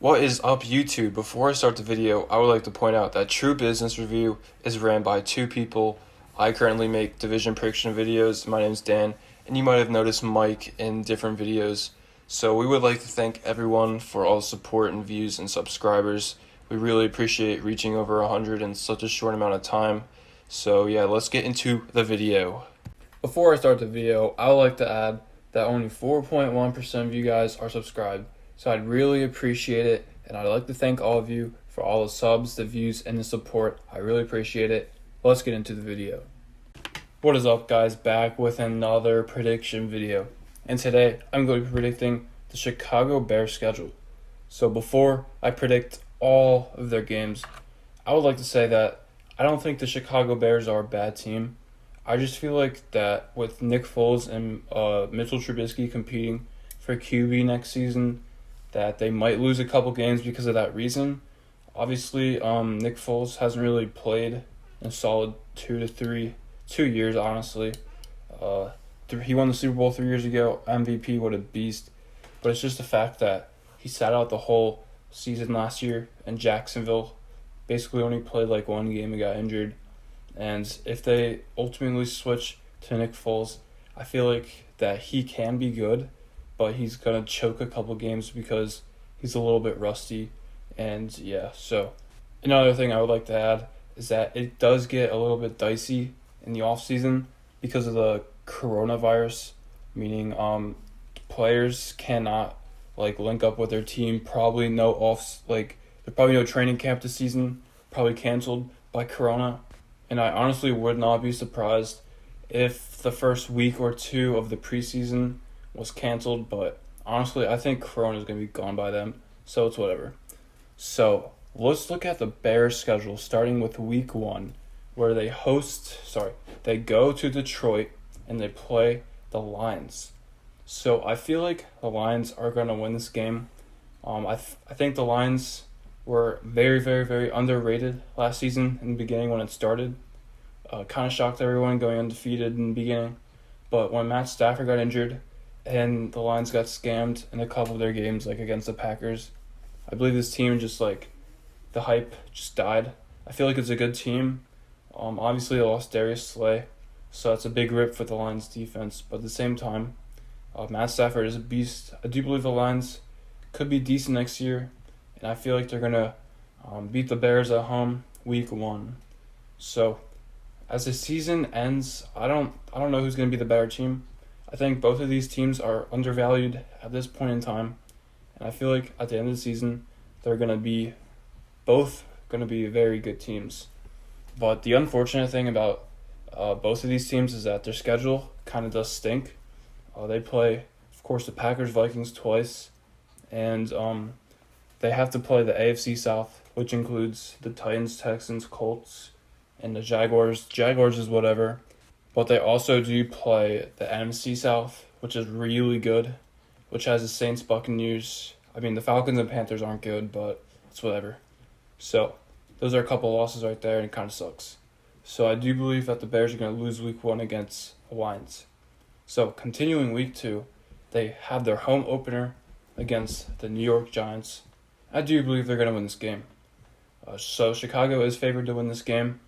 What is up, YouTube? Before I start the video, I would like to point out that True Business Review is ran by two people. I currently make division prediction videos. My name is Dan, and you might have noticed Mike in different videos. So we would like to thank everyone for all the support and views and subscribers. We really appreciate reaching over 100 in such a short amount of time. So yeah, let's get into the video. Before I start the video, I would like to add that only 4.1% of you guys are subscribed. So I'd really appreciate it, and I'd like to thank all of you for all the subs, the views, and the support. I really appreciate it. Let's get into the video. What is up, guys? Back with another prediction video. And today, I'm going to be predicting the Chicago Bears schedule. So before I predict all of their games, I would like to say that I don't think the Chicago Bears are a bad team. I just feel like that with Nick Foles and Mitchell Trubisky competing for QB next season, that they might lose a couple games because of that reason. Obviously, Nick Foles hasn't really played in a solid 2 years, honestly. He won the Super Bowl 3 years ago, MVP, what a beast. But it's just the fact that he sat out the whole season last year in Jacksonville, basically only played like one game and got injured. And if they ultimately switch to Nick Foles, I feel like that he can be good, but he's going to choke a couple games because he's a little bit rusty. And yeah, so another thing I would like to add is that it does get a little bit dicey in the offseason because of the coronavirus, meaning players cannot link up with their team. There's probably no training camp this season, probably canceled by corona. And I honestly would not be surprised if the first week or two of the preseason was canceled, but honestly, I think corona is going to be gone by then, so it's whatever. So let's look at the Bears schedule, starting with week 1, where they go to Detroit and they play the Lions. So I feel like the Lions are going to win this game. I think the Lions were very, very, very underrated last season in the beginning when it started. Kind of shocked everyone going undefeated in the beginning, but when Matt Stafford got injured and the Lions got scammed in a couple of their games, against the Packers, I believe this team the hype just died. I feel like it's a good team. Obviously, they lost Darius Slay, so that's a big rip for the Lions defense. But at the same time, Matt Stafford is a beast. I do believe the Lions could be decent next year, and I feel like they're gonna beat the Bears at home week 1. So as the season ends, I don't know who's gonna be the better team. I think both of these teams are undervalued at this point in time, and I feel like at the end of the season, they're both going to be very good teams. But the unfortunate thing about both of these teams is that their schedule kind of does stink. They play, of course, the Packers, Vikings twice, and they have to play the AFC South, which includes the Titans, Texans, Colts, and the Jaguars. Jaguars is whatever. But they also do play the NFC South, which is really good, which has the Saints, Buccaneers. I mean, the Falcons and Panthers aren't good, but it's whatever. So those are a couple losses right there, and it kind of sucks. So I do believe that the Bears are going to lose week 1 against the Lions. So continuing week 2, they have their home opener against the New York Giants. I do believe they're going to win this game. So Chicago is favored to win this game,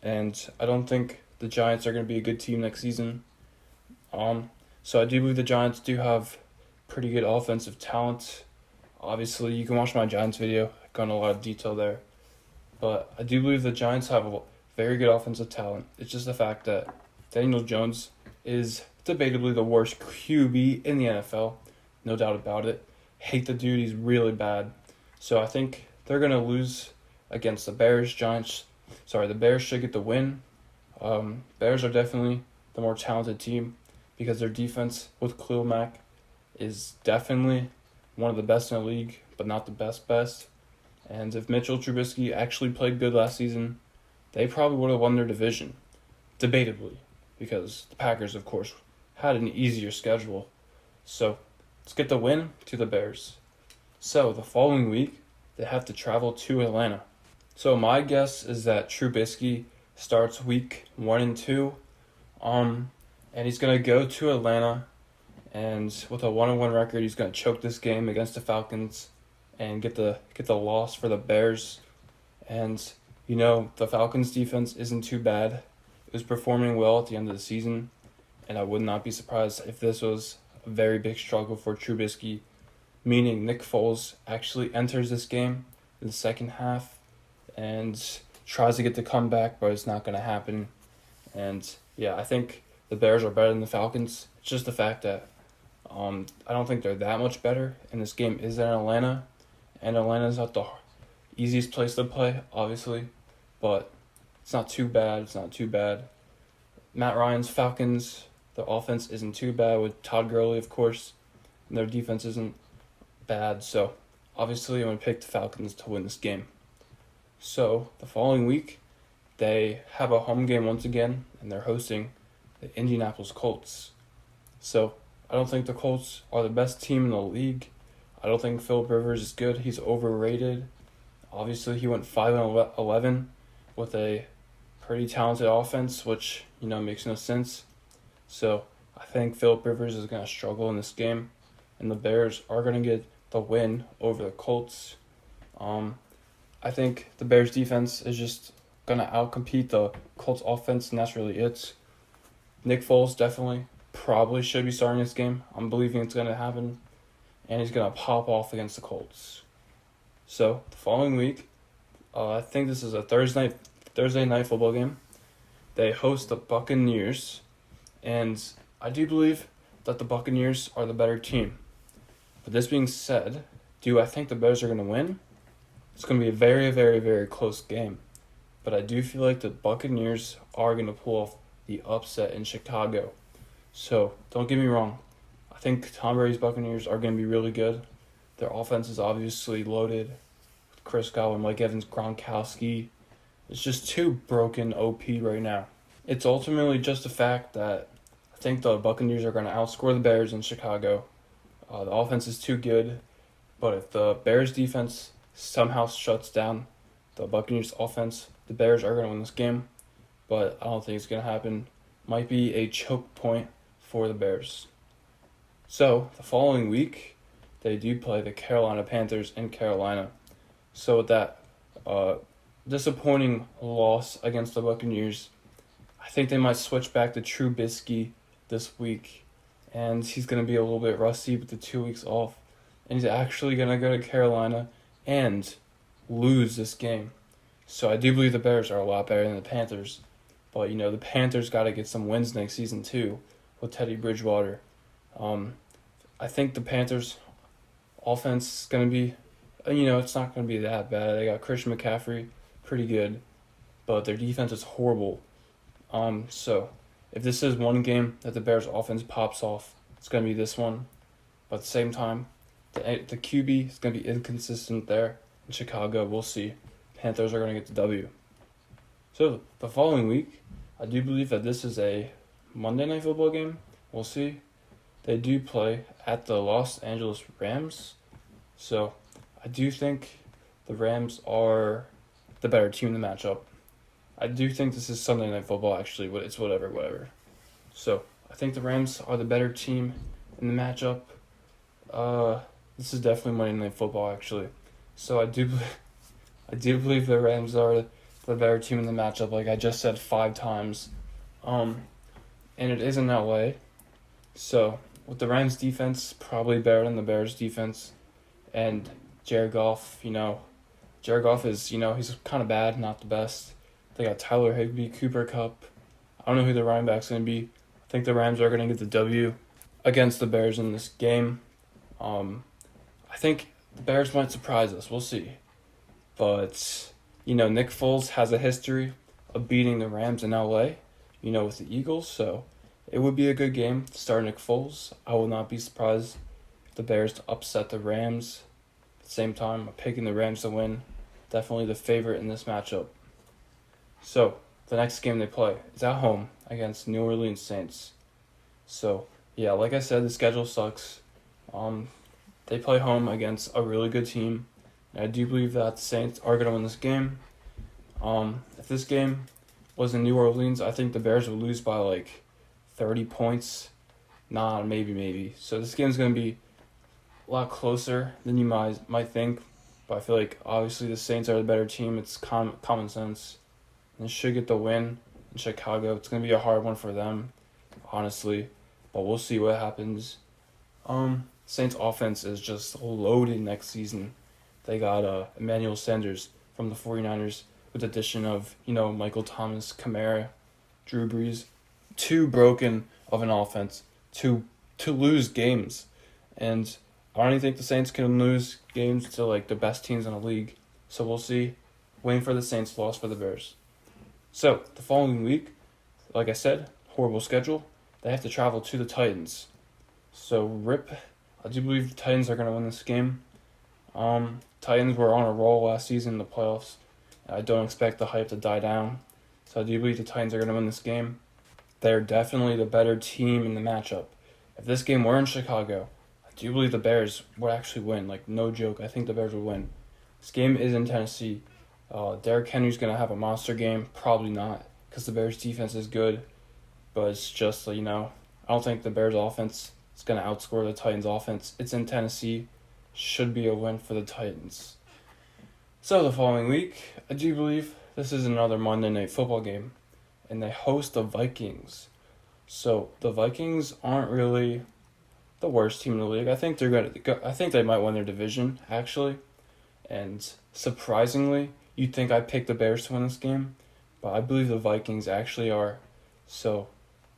and I don't think the Giants are going to be a good team next season. So I do believe the Giants do have pretty good offensive talent. Obviously, you can watch my Giants video. I've gone into a lot of detail there. But I do believe the Giants have a very good offensive talent. It's just the fact that Daniel Jones is debatably the worst QB in the NFL. No doubt about it. Hate the dude. He's really bad. So I think they're going to lose against the Bears. The Bears should get the win. Bears are definitely the more talented team because their defense with Khalil Mack is definitely one of the best in the league, but not the best. And if Mitchell Trubisky actually played good last season, they probably would have won their division, debatably, because the Packers, of course, had an easier schedule. So let's get the win to the Bears. So the following week, they have to travel to Atlanta. So my guess is that Trubisky starts week 1 and 2, and he's going to go to Atlanta, and with a 1-1 record, he's going to choke this game against the Falcons, and get the loss for the Bears. And the Falcons defense isn't too bad. It was performing well at the end of the season, and I would not be surprised if this was a very big struggle for Trubisky, meaning Nick Foles actually enters this game in the second half and tries to get the comeback, but it's not going to happen. And yeah, I think the Bears are better than the Falcons. It's just the fact that I don't think they're that much better, and this game is in Atlanta, and Atlanta's not the easiest place to play, obviously, but it's not too bad. Matt Ryan's Falcons, the offense isn't too bad with Todd Gurley, of course, and their defense isn't bad, so obviously I'm going to pick the Falcons to win this game. So the following week, they have a home game once again, and they're hosting the Indianapolis Colts. So I don't think the Colts are the best team in the league. I don't think Philip Rivers is good. He's overrated. Obviously, he went 5-11 with a pretty talented offense, which, makes no sense. So I think Philip Rivers is going to struggle in this game, and the Bears are going to get the win over the Colts. I think the Bears defense is just going to outcompete the Colts offense, and that's really it. Nick Foles definitely probably should be starting this game. I'm believing it's going to happen, and he's going to pop off against the Colts. So the following week, I think this is a Thursday night football game. They host the Buccaneers, and I do believe that the Buccaneers are the better team. But this being said, do I think the Bears are going to win? It's going to be a very, very, very close game. But I do feel like the Buccaneers are going to pull off the upset in Chicago. So don't get me wrong. I think Tom Brady's Buccaneers are going to be really good. Their offense is obviously loaded with Chris Godwin, Mike Evans, Gronkowski. It's just too broken OP right now. It's ultimately just the fact that I think the Buccaneers are going to outscore the Bears in Chicago. The offense is too good, but if the Bears defense somehow shuts down the Buccaneers offense, the Bears are going to win this game, but I don't think it's going to happen. Might be a choke point for the Bears. So the following week, they do play the Carolina Panthers in Carolina. So with that disappointing loss against the Buccaneers, I think they might switch back to Trubisky this week, and he's going to be a little bit rusty with the 2 weeks off, and he's actually going to go to Carolina and lose this game. So I do believe the Bears are a lot better than the Panthers, but the Panthers got to get some wins next season too with Teddy Bridgewater. I think the Panthers offense is going to be, it's not going to be that bad. They got Christian McCaffrey, pretty good, but their defense is horrible. So if this is one game that the Bears offense pops off, it's going to be this one. But at the same time, the QB is going to be inconsistent there in Chicago. We'll see. Panthers are going to get the W. So the following week, I do believe that this is a Monday Night Football game. We'll see. They do play at the Los Angeles Rams. So I do think the Rams are the better team in the matchup. I do think this is Sunday Night Football, actually, but it's whatever. So I think the Rams are the better team in the matchup. This is definitely Monday Night Football, actually. So I do believe the Rams are the better team in the matchup, like I just said 5 times. And it is in LA. So with the Rams defense probably better than the Bears defense, and Jared Goff, Jared Goff is, he's kind of bad, not the best. They got Tyler Higbee, Cooper Kupp. I don't know who the running back's going to be. I think the Rams are going to get the W against the Bears in this game. I think the Bears might surprise us. We'll see. But, Nick Foles has a history of beating the Rams in LA, with the Eagles. So it would be a good game to start Nick Foles. I will not be surprised if the Bears to upset the Rams. At the same time, I'm picking the Rams to win. Definitely the favorite in this matchup. So the next game they play is at home against New Orleans Saints. So, yeah, like I said, the schedule sucks. They play home against a really good team. And I do believe that the Saints are going to win this game. If this game was in New Orleans, I think the Bears would lose by like 30 points. Maybe. So this game's going to be a lot closer than you might think. But I feel like obviously the Saints are the better team. It's common sense. And they should get the win in Chicago. It's going to be a hard one for them, honestly. But we'll see what happens. Saints offense is just loaded next season. They got Emmanuel Sanders from the 49ers with the addition of, Michael Thomas, Kamara, Drew Brees. Too broken of an offense to lose games. And I don't even think the Saints can lose games to the best teams in the league. So we'll see. Win for the Saints, loss for the Bears. So the following week, like I said, horrible schedule. They have to travel to the Titans. So rip. I do believe the Titans are going to win this game. Titans were on a roll last season in the playoffs. I don't expect the hype to die down. So I do believe the Titans are going to win this game. They're definitely the better team in the matchup. If this game were in Chicago, I do believe the Bears would actually win. No joke, I think the Bears would win. This game is in Tennessee. Derrick Henry's going to have a monster game. Probably not, because the Bears' defense is good. But it's just, I don't think the Bears' offense is going to outscore the Titans' offense. It's in Tennessee. Should be a win for the Titans. So the following week, I do believe this is another Monday Night Football game. And they host the Vikings. So the Vikings aren't really the worst team in the league. I think I think they might win their division, actually. And surprisingly, you'd think I picked the Bears to win this game, but I believe the Vikings actually are. So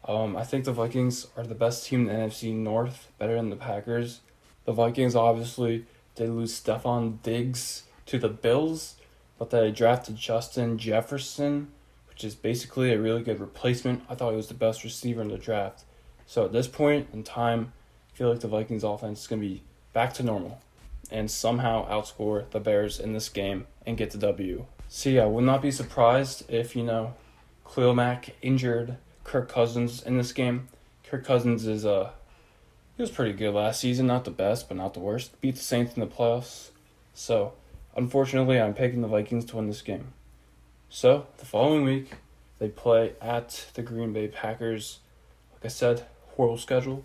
I think the Vikings are the best team in the NFC North, better than the Packers. The Vikings, obviously, they lose Stephon Diggs to the Bills, but they drafted Justin Jefferson, which is basically a really good replacement. I thought he was the best receiver in the draft. So at this point in time, I feel like the Vikings offense is going to be back to normal and somehow outscore the Bears in this game and get the W. See, I would not be surprised if, Khalil Mack injured Kirk Cousins in this game. Kirk Cousins he was pretty good last season, not the best, but not the worst. Beat the Saints in the playoffs. So, unfortunately, I'm picking the Vikings to win this game. So, the following week, they play at the Green Bay Packers. Like I said, horrible schedule.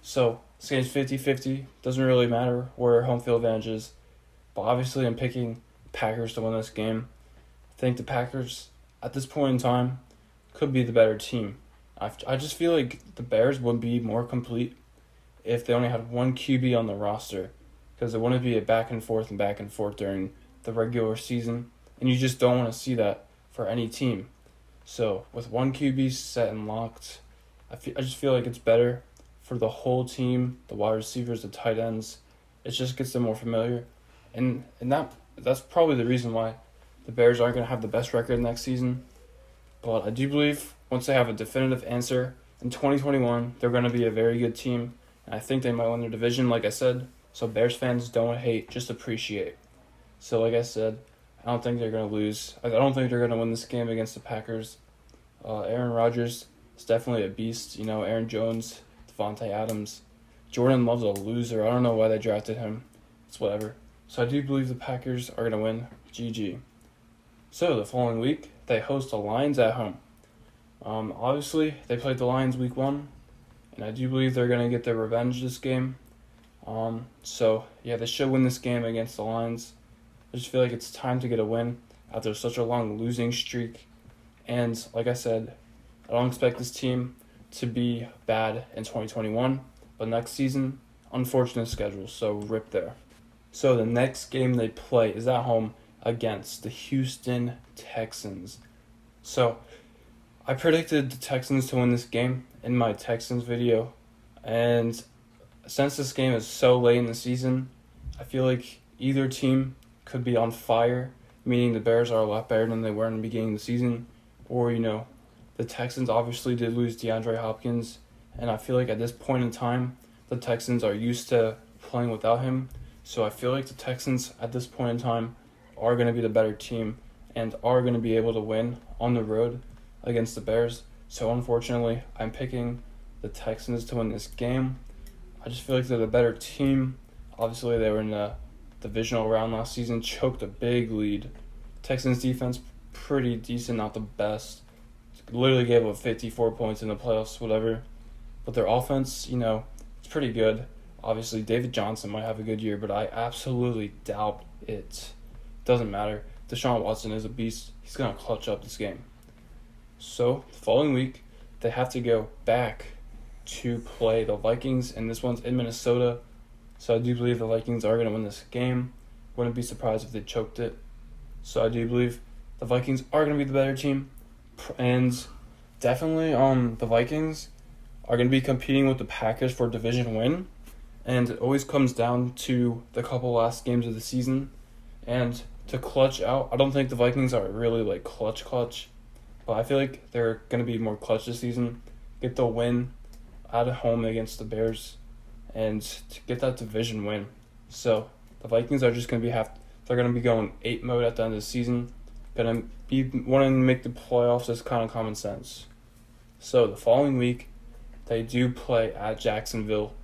So, this game's 50-50. Doesn't really matter where home field advantage is. But obviously, I'm picking Packers to win this game. I think the Packers, at this point in time, could be the better team. I just feel like the Bears would be more complete if they only had one QB on the roster, because it wouldn't be a back and forth during the regular season, and you just don't want to see that for any team. So with one QB set and locked, I just feel like it's better for the whole team, the wide receivers, the tight ends. It just gets them more familiar, and that's probably the reason why the Bears aren't going to have the best record next season. But I do believe once they have a definitive answer in 2021, they're going to be a very good team. And I think they might win their division, like I said. So Bears fans, don't hate, just appreciate. So like I said, I don't think they're going to lose. I don't think they're going to win this game against the Packers. Aaron Rodgers is definitely a beast. Aaron Jones, Devontae Adams. Jordan Love's a loser. I don't know why they drafted him. It's whatever. So I do believe the Packers are going to win. GG. So the following week, they host the Lions at home. Obviously, they played the Lions week 1, and I do believe they're going to get their revenge this game. So, yeah, they should win this game against the Lions. I just feel like it's time to get a win after such a long losing streak. And like I said, I don't expect this team to be bad in 2021, but next season, unfortunate schedule, so rip there. So the next game they play is at home against the Houston Texans. So I predicted the Texans to win this game in my Texans video, and since this game is so late in the season, I feel like either team could be on fire, meaning the Bears are a lot better than they were in the beginning of the season, or, the Texans obviously did lose DeAndre Hopkins, and I feel like at this point in time, the Texans are used to playing without him, so I feel like the Texans at this point in time are going to be the better team and are going to be able to win on the road against the Bears. So unfortunately, I'm picking the Texans to win this game. I just feel like they're the better team. Obviously, they were in the divisional round last season, choked a big lead. Texans defense, pretty decent, not the best. Literally gave up 54 points in the playoffs, whatever. But their offense, it's pretty good. Obviously, David Johnson might have a good year, but I absolutely doubt it. Doesn't matter. Deshaun Watson is a beast. He's going to clutch up this game. So, the following week, they have to go back to play the Vikings, and this one's in Minnesota. So I do believe the Vikings are going to win this game. Wouldn't be surprised if they choked it. So I do believe the Vikings are going to be the better team. And definitely the Vikings are going to be competing with the Packers for a division win. And it always comes down to the couple last games of the season. And to clutch out, I don't think the Vikings are really like clutch. But I feel like they're going to be more clutch this season. Get the win at home against the Bears and to get that division win. So the Vikings are just going to they're going to be going 8 mode at the end of the season. Going to be wanting to make the playoffs is kind of common sense. So the following week, they do play at Jacksonville,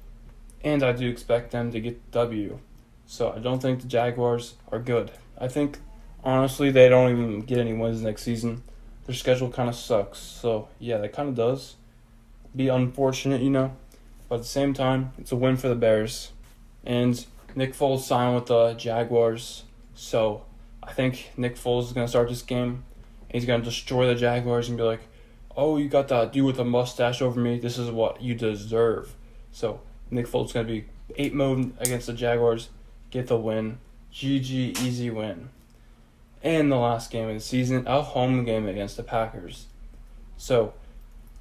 and I do expect them to get the W. So I don't think the Jaguars are good. I think, honestly, they don't even get any wins next season. Their schedule kind of sucks. So, yeah, that kind of does be unfortunate, But at the same time, it's a win for the Bears. And Nick Foles signed with the Jaguars. So I think Nick Foles is going to start this game. He's going to destroy the Jaguars and be like, oh, you got that dude with a mustache over me. This is what you deserve. So Nick Foles is going to be 8 mode against the Jaguars. Get the win. GG, easy win. And the last game of the season, a home game against the Packers. So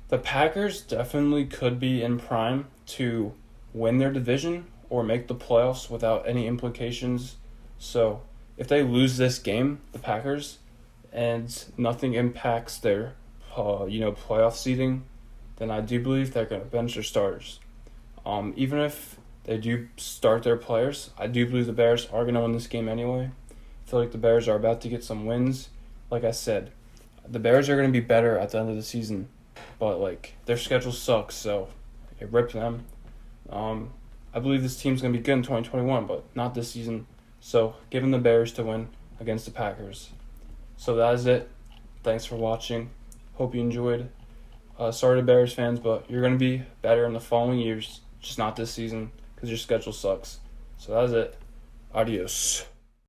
the Packers definitely could be in prime to win their division or make the playoffs without any implications. So if they lose this game, the Packers, and nothing impacts their playoff seeding, then I do believe they're going to bench their starters. Even if they do start their players, I do believe the Bears are going to win this game anyway. I feel like the Bears are about to get some wins. Like I said, the Bears are going to be better at the end of the season, but their schedule sucks, so it ripped them. I believe this team's going to be good in 2021, but not this season. So giving the Bears to win against the Packers. So that is it. Thanks for watching. Hope you enjoyed. Sorry to Bears fans, but you're going to be better in the following years, just not this season because your schedule sucks. So that is it. Adios.